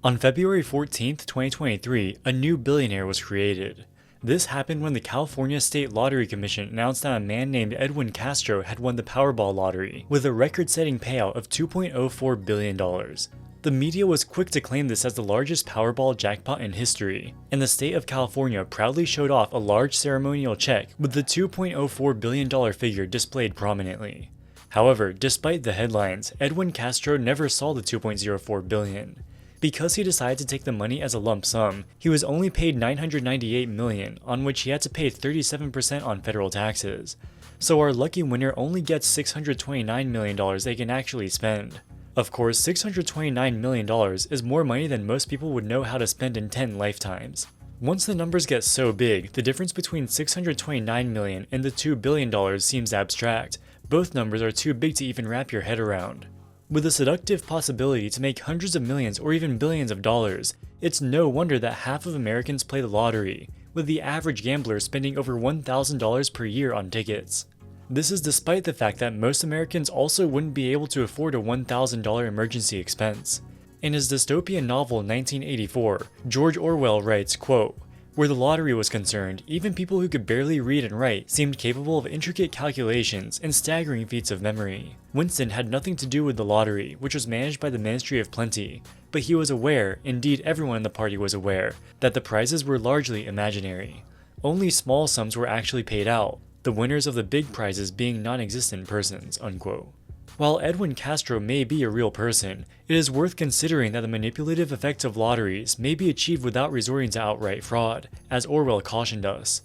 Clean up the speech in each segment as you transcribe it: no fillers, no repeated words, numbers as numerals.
On February 14, 2023, a new billionaire was created. This happened when the California State Lottery Commission announced that a man named Edwin Castro had won the Powerball lottery with a record-setting payout of $2.04 billion. The media was quick to claim this as the largest Powerball jackpot in history, and the state of California proudly showed off a large ceremonial check with the $2.04 billion figure displayed prominently. However, despite the headlines, Edwin Castro never saw the $2.04 billion. Because he decided to take the money as a lump sum, he was only paid $998 million, on which he had to pay 37% on federal taxes. So our lucky winner only gets $629 million they can actually spend. Of course, $629 million is more money than most people would know how to spend in 10 lifetimes. Once the numbers get so big, the difference between $629 million and the $2 billion seems abstract. Both numbers are too big to even wrap your head around. With the seductive possibility to make hundreds of millions or even billions of dollars, it's no wonder that half of Americans play the lottery, with the average gambler spending over $1,000 per year on tickets. This is despite the fact that most Americans also wouldn't be able to afford a $1,000 emergency expense. In his dystopian novel 1984, George Orwell writes, quote, "Where the lottery was concerned, even people who could barely read and write seemed capable of intricate calculations and staggering feats of memory. Winston had nothing to do with the lottery, which was managed by the Ministry of Plenty, but he was aware, indeed everyone in the party was aware, that the prizes were largely imaginary. Only small sums were actually paid out, the winners of the big prizes being non-existent persons." Unquote. While Edwin Castro may be a real person, it is worth considering that the manipulative effects of lotteries may be achieved without resorting to outright fraud, as Orwell cautioned us.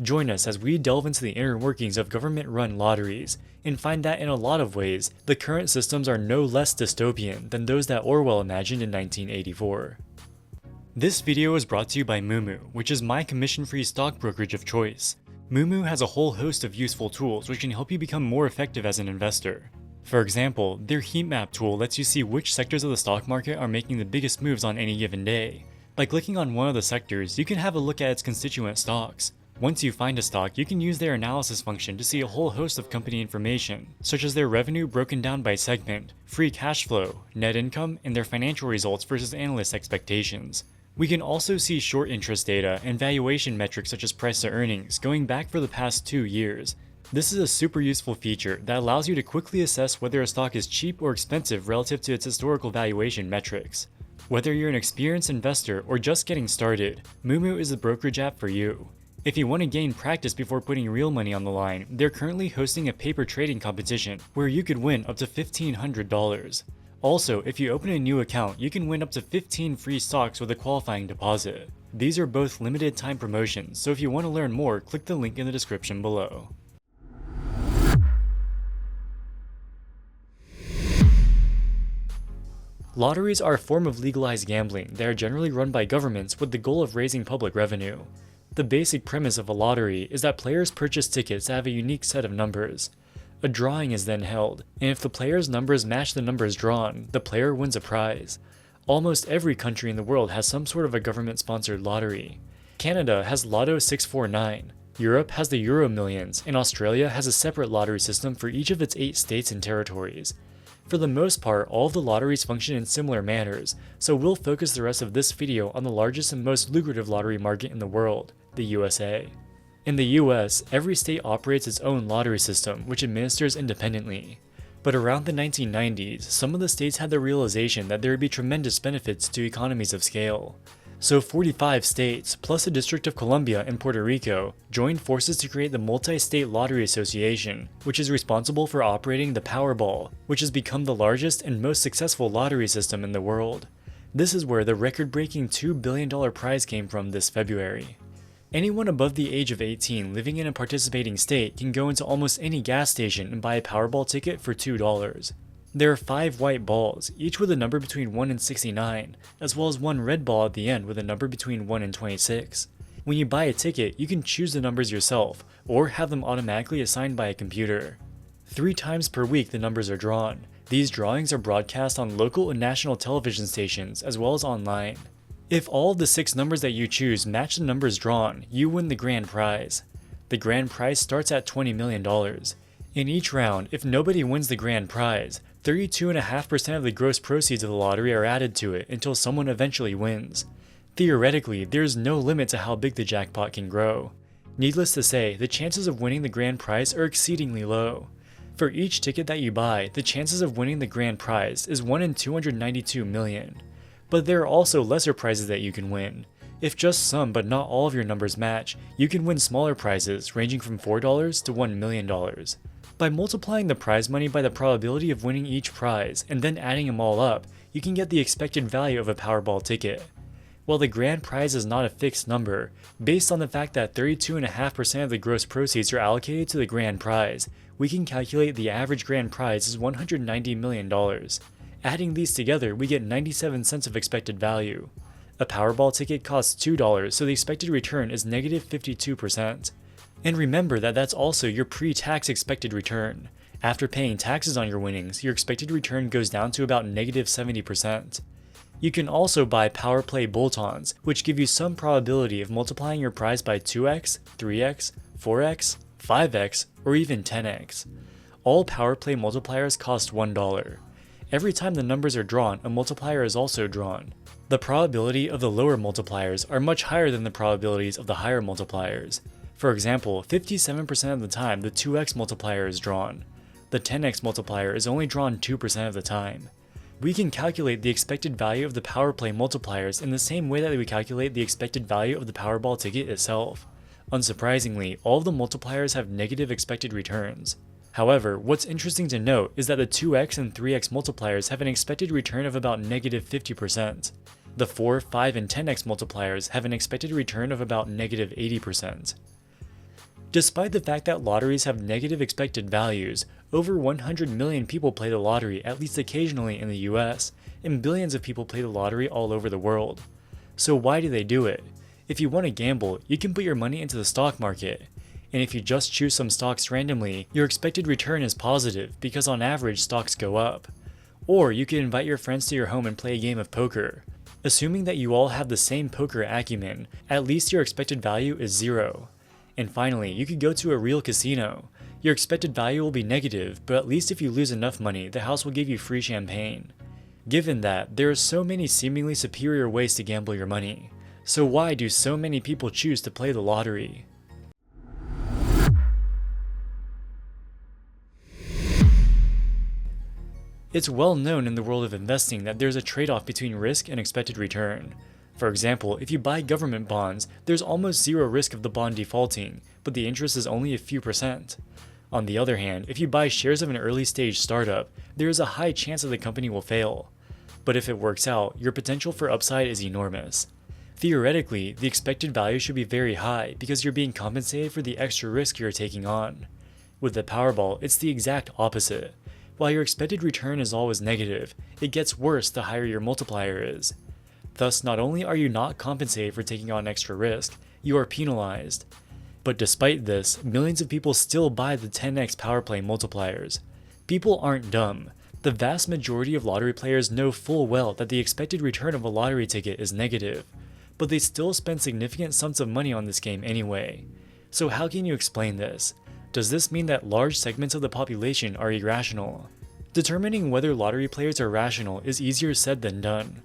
Join us as we delve into the inner workings of government-run lotteries, and find that in a lot of ways, the current systems are no less dystopian than those that Orwell imagined in 1984. This video is brought to you by Moomoo, which is my commission-free stock brokerage of choice. Moomoo has a whole host of useful tools which can help you become more effective as an investor. For example, their heat map tool lets you see which sectors of the stock market are making the biggest moves on any given day. By clicking on one of the sectors, you can have a look at its constituent stocks. Once you find a stock, you can use their analysis function to see a whole host of company information, such as their revenue broken down by segment, free cash flow, net income, and their financial results versus analyst expectations. We can also see short interest data and valuation metrics such as price to earnings going back for the past 2 years. This is a super useful feature that allows you to quickly assess whether a stock is cheap or expensive relative to its historical valuation metrics. Whether you're an experienced investor or just getting started, Moomoo is the brokerage app for you. If you want to gain practice before putting real money on the line, they're currently hosting a paper trading competition where you could win up to $1,500. Also, if you open a new account, you can win up to 15 free stocks with a qualifying deposit. These are both limited time promotions, so if you want to learn more, click the link in the description below. Lotteries are a form of legalized gambling that are generally run by governments with the goal of raising public revenue. The basic premise of a lottery is that players purchase tickets that have a unique set of numbers. A drawing is then held, and if the player's numbers match the numbers drawn, the player wins a prize. Almost every country in the world has some sort of a government-sponsored lottery. Canada has Lotto 649, Europe has the Euro Millions, and Australia has a separate lottery system for each of its 8 states and territories. For the most part, all of the lotteries function in similar manners, so we'll focus the rest of this video on the largest and most lucrative lottery market in the world, the USA. In the US, every state operates its own lottery system, which administers independently. But around the 1990s, some of the states had the realization that there would be tremendous benefits to economies of scale. So 45 states, plus the District of Columbia and Puerto Rico, joined forces to create the Multi-State Lottery Association, which is responsible for operating the Powerball, which has become the largest and most successful lottery system in the world. This is where the record-breaking $2 billion prize came from this February. Anyone above the age of 18 living in a participating state can go into almost any gas station and buy a Powerball ticket for $2. There are 5 white balls, each with a number between 1 and 69, as well as 1 red ball at the end with a number between 1 and 26. When you buy a ticket, you can choose the numbers yourself, or have them automatically assigned by a computer. 3 times per week the numbers are drawn. These drawings are broadcast on local and national television stations, as well as online. If all of the 6 numbers that you choose match the numbers drawn, you win the grand prize. The grand prize starts at $20 million. In each round, if nobody wins the grand prize, 32.5% of the gross proceeds of the lottery are added to it until someone eventually wins. Theoretically, there is no limit to how big the jackpot can grow. Needless to say, the chances of winning the grand prize are exceedingly low. For each ticket that you buy, the chances of winning the grand prize is 1 in 292 million. But there are also lesser prizes that you can win. If just some but not all of your numbers match, you can win smaller prizes ranging from $4 to $1 million. By multiplying the prize money by the probability of winning each prize and then adding them all up, you can get the expected value of a Powerball ticket. While the grand prize is not a fixed number, based on the fact that 32.5% of the gross proceeds are allocated to the grand prize, we can calculate the average grand prize is $190 million. Adding these together, we get 97 cents of expected value. A Powerball ticket costs $2, so the expected return is negative 52%. And remember that that's also your pre-tax expected return. After paying taxes on your winnings, your expected return goes down to about negative 70%. You can also buy power play bolt-ons, which give you some probability of multiplying your prize by 2x, 3x, 4x, 5x, or even 10x. All power play multipliers cost $1. Every time the numbers are drawn, a multiplier is also drawn. The probability of the lower multipliers are much higher than the probabilities of the higher multipliers. For example, 57% of the time the 2x multiplier is drawn. The 10x multiplier is only drawn 2% of the time. We can calculate the expected value of the power play multipliers in the same way that we calculate the expected value of the Powerball ticket itself. Unsurprisingly, all of the multipliers have negative expected returns. However, what's interesting to note is that the 2x and 3x multipliers have an expected return of about negative 50%. The 4, 5, and 10x multipliers have an expected return of about negative 80%. Despite the fact that lotteries have negative expected values, over 100 million people play the lottery at least occasionally in the US, and billions of people play the lottery all over the world. So why do they do it? If you want to gamble, you can put your money into the stock market. And if you just choose some stocks randomly, your expected return is positive because on average stocks go up. Or you can invite your friends to your home and play a game of poker. Assuming that you all have the same poker acumen, at least your expected value is 0. And finally, you could go to a real casino. Your expected value will be negative, but at least if you lose enough money, the house will give you free champagne. Given that, there are so many seemingly superior ways to gamble your money. So why do so many people choose to play the lottery? It's well known in the world of investing that there's a trade-off between risk and expected return. For example, if you buy government bonds, there's almost zero risk of the bond defaulting, but the interest is only a few percent. On the other hand, if you buy shares of an early-stage startup, there is a high chance that the company will fail. But if it works out, your potential for upside is enormous. Theoretically, the expected value should be very high because you're being compensated for the extra risk you're taking on. With the Powerball, it's the exact opposite. While your expected return is always negative, it gets worse the higher your multiplier is. Thus, not only are you not compensated for taking on extra risk, you are penalized. But despite this, millions of people still buy the 10x power play multipliers. People aren't dumb. The vast majority of lottery players know full well that the expected return of a lottery ticket is negative, but they still spend significant sums of money on this game anyway. So how can you explain this? Does this mean that large segments of the population are irrational? Determining whether lottery players are rational is easier said than done.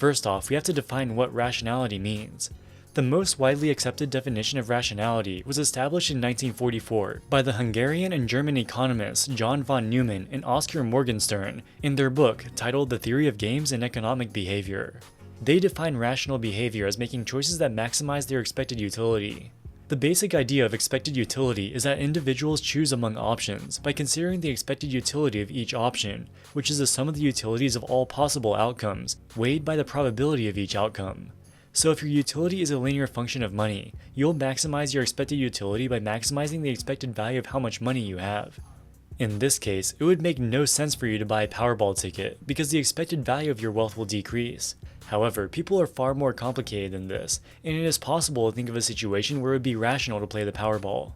First off, we have to define what rationality means. The most widely accepted definition of rationality was established in 1944 by the Hungarian and German economists John von Neumann and Oscar Morgenstern in their book titled The Theory of Games and Economic Behavior. They define rational behavior as making choices that maximize their expected utility. The basic idea of expected utility is that individuals choose among options by considering the expected utility of each option, which is the sum of the utilities of all possible outcomes, weighed by the probability of each outcome. So if your utility is a linear function of money, you'll maximize your expected utility by maximizing the expected value of how much money you have. In this case, it would make no sense for you to buy a Powerball ticket because the expected value of your wealth will decrease. However, people are far more complicated than this, and it is possible to think of a situation where it would be rational to play the Powerball.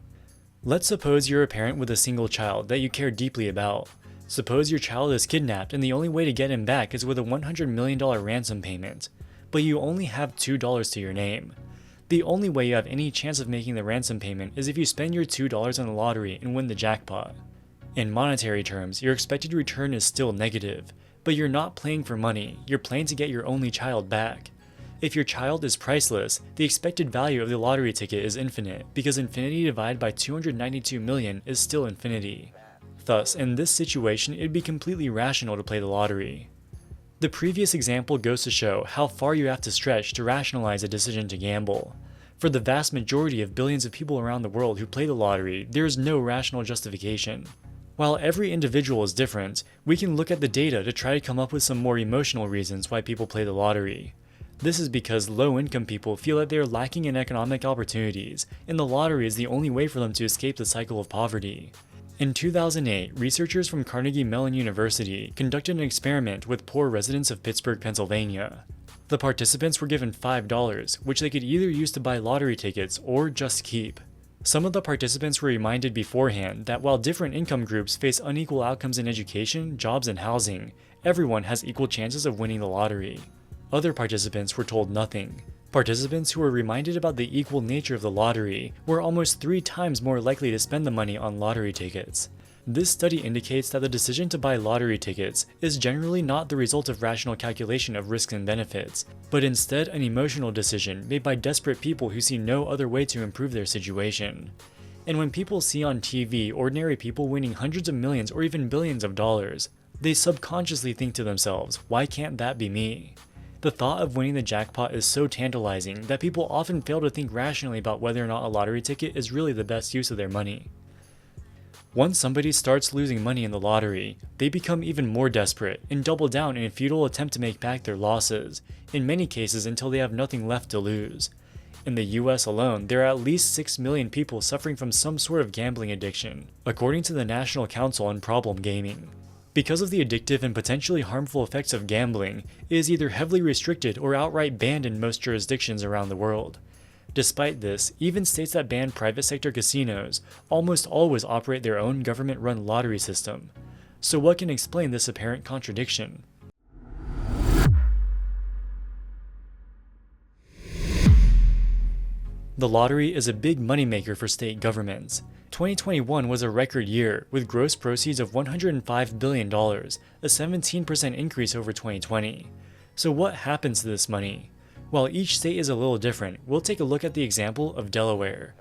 Let's suppose you're a parent with a single child that you care deeply about. Suppose your child is kidnapped and the only way to get him back is with a $100 million ransom payment, but you only have $2 to your name. The only way you have any chance of making the ransom payment is if you spend your $2 on the lottery and win the jackpot. In monetary terms, your expected return is still negative, but you're not playing for money, you're playing to get your only child back. If your child is priceless, the expected value of the lottery ticket is infinite, because infinity divided by 292 million is still infinity. Thus, in this situation, it'd be completely rational to play the lottery. The previous example goes to show how far you have to stretch to rationalize a decision to gamble. For the vast majority of billions of people around the world who play the lottery, there is no rational justification. While every individual is different, we can look at the data to try to come up with some more emotional reasons why people play the lottery. This is because low-income people feel that they are lacking in economic opportunities, and the lottery is the only way for them to escape the cycle of poverty. In 2008, researchers from Carnegie Mellon University conducted an experiment with poor residents of Pittsburgh, Pennsylvania. The participants were given $5, which they could either use to buy lottery tickets or just keep. Some of the participants were reminded beforehand that while different income groups face unequal outcomes in education, jobs, and housing, everyone has equal chances of winning the lottery. Other participants were told nothing. Participants who were reminded about the equal nature of the lottery were almost 3 times more likely to spend the money on lottery tickets. This study indicates that the decision to buy lottery tickets is generally not the result of rational calculation of risks and benefits, but instead an emotional decision made by desperate people who see no other way to improve their situation. And when people see on TV ordinary people winning hundreds of millions or even billions of dollars, they subconsciously think to themselves, why can't that be me? The thought of winning the jackpot is so tantalizing that people often fail to think rationally about whether or not a lottery ticket is really the best use of their money. Once somebody starts losing money in the lottery, they become even more desperate and double down in a futile attempt to make back their losses, in many cases until they have nothing left to lose. In the US alone, there are at least 6 million people suffering from some sort of gambling addiction, according to the National Council on Problem Gaming. Because of the addictive and potentially harmful effects of gambling, it is either heavily restricted or outright banned in most jurisdictions around the world. Despite this, even states that ban private sector casinos almost always operate their own government-run lottery system. So what can explain this apparent contradiction? The lottery is a big moneymaker for state governments. 2021 was a record year, with gross proceeds of $105 billion, a 17% increase over 2020. So what happens to this money? While each state is a little different, we'll take a look at the example of Delaware.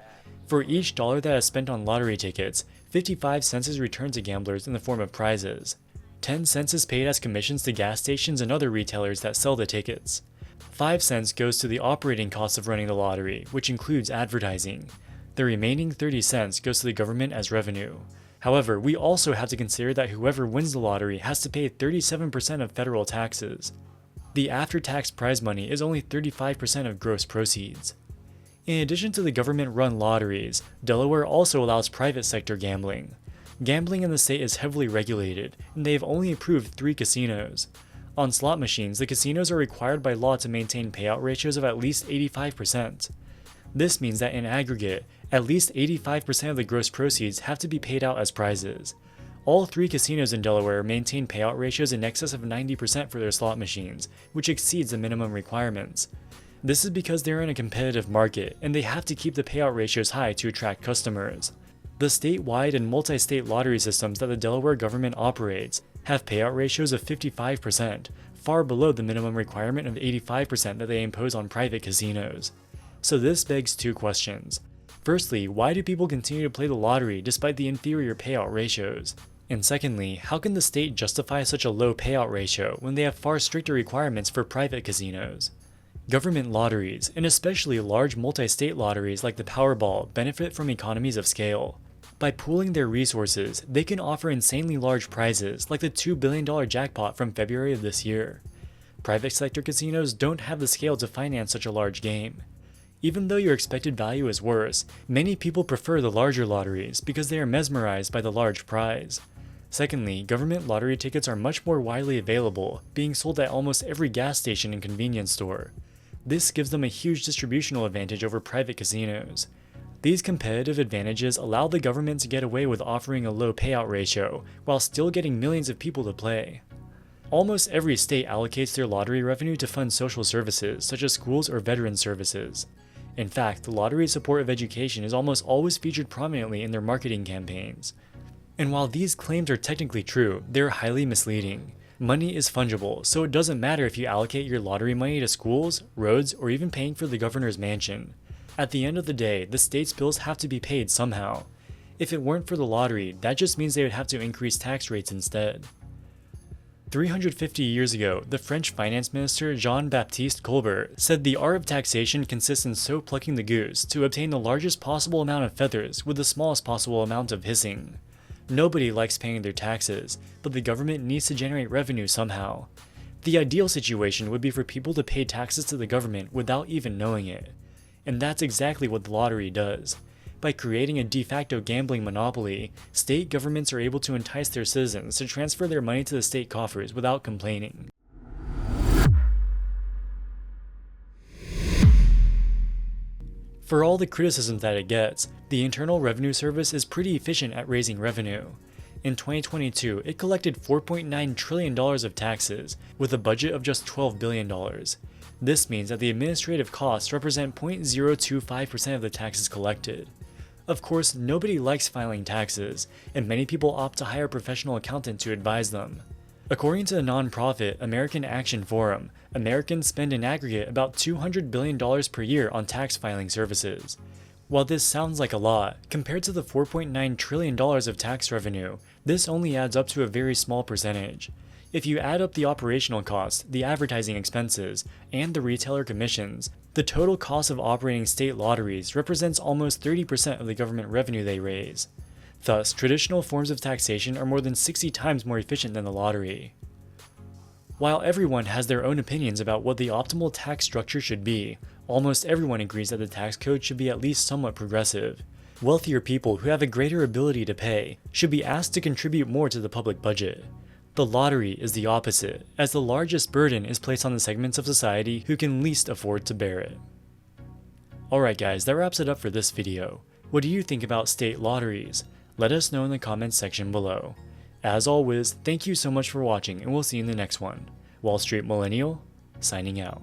For each dollar that is spent on lottery tickets, 55 cents is returned to gamblers in the form of prizes. 10 cents is paid as commissions to gas stations and other retailers that sell the tickets. 5 cents goes to the operating costs of running the lottery, which includes advertising. The remaining 30 cents goes to the government as revenue. However, we also have to consider that whoever wins the lottery has to pay 37% of federal taxes. The after-tax prize money is only 35% of gross proceeds. In addition to the government-run lotteries, Delaware also allows private sector gambling. Gambling in the state is heavily regulated, and they have only approved 3 casinos. On slot machines, the casinos are required by law to maintain payout ratios of at least 85%. This means that in aggregate, at least 85% of the gross proceeds have to be paid out as prizes. All 3 casinos in Delaware maintain payout ratios in excess of 90% for their slot machines, which exceeds the minimum requirements. This is because they're in a competitive market, and they have to keep the payout ratios high to attract customers. The statewide and multi-state lottery systems that the Delaware government operates have payout ratios of 55%, far below the minimum requirement of 85% that they impose on private casinos. So this begs 2 questions. Firstly, why do people continue to play the lottery despite the inferior payout ratios? And secondly, how can the state justify such a low payout ratio when they have far stricter requirements for private casinos? Government lotteries, and especially large multi-state lotteries like the Powerball, benefit from economies of scale. By pooling their resources, they can offer insanely large prizes like the $2 billion jackpot from February of this year. Private sector casinos don't have the scale to finance such a large game. Even though your expected value is worse, many people prefer the larger lotteries because they are mesmerized by the large prize. Secondly, government lottery tickets are much more widely available, being sold at almost every gas station and convenience store. This gives them a huge distributional advantage over private casinos. These competitive advantages allow the government to get away with offering a low payout ratio, while still getting millions of people to play. Almost every state allocates their lottery revenue to fund social services, such as schools or veteran services. In fact, the lottery's support of education is almost always featured prominently in their marketing campaigns. And while these claims are technically true, they're highly misleading. Money is fungible, so it doesn't matter if you allocate your lottery money to schools, roads, or even paying for the governor's mansion. At the end of the day, the state's bills have to be paid somehow. If it weren't for the lottery, that just means they would have to increase tax rates instead. 350 years ago, the French finance minister Jean-Baptiste Colbert said the art of taxation consists in so plucking the goose to obtain the largest possible amount of feathers with the smallest possible amount of hissing. Nobody likes paying their taxes, but the government needs to generate revenue somehow. The ideal situation would be for people to pay taxes to the government without even knowing it. And that's exactly what the lottery does. By creating a de facto gambling monopoly, state governments are able to entice their citizens to transfer their money to the state coffers without complaining. For all the criticism that it gets, the Internal Revenue Service is pretty efficient at raising revenue. In 2022, it collected $4.9 trillion of taxes, with a budget of just $12 billion. This means that the administrative costs represent 0.025% of the taxes collected. Of course, nobody likes filing taxes, and many people opt to hire a professional accountant to advise them. According to the nonprofit American Action Forum, Americans spend in aggregate about $200 billion per year on tax filing services. While this sounds like a lot, compared to the $4.9 trillion of tax revenue, this only adds up to a very small percentage. If you add up the operational costs, the advertising expenses, and the retailer commissions, the total cost of operating state lotteries represents almost 30% of the government revenue they raise. Thus, traditional forms of taxation are more than 60 times more efficient than the lottery. While everyone has their own opinions about what the optimal tax structure should be, almost everyone agrees that the tax code should be at least somewhat progressive. Wealthier people who have a greater ability to pay should be asked to contribute more to the public budget. The lottery is the opposite, as the largest burden is placed on the segments of society who can least afford to bear it. Alright guys, that wraps it up for this video. What do you think about state lotteries? Let us know in the comments section below. As always, thank you so much for watching, and we'll see you in the next one. Wall Street Millennial, signing out.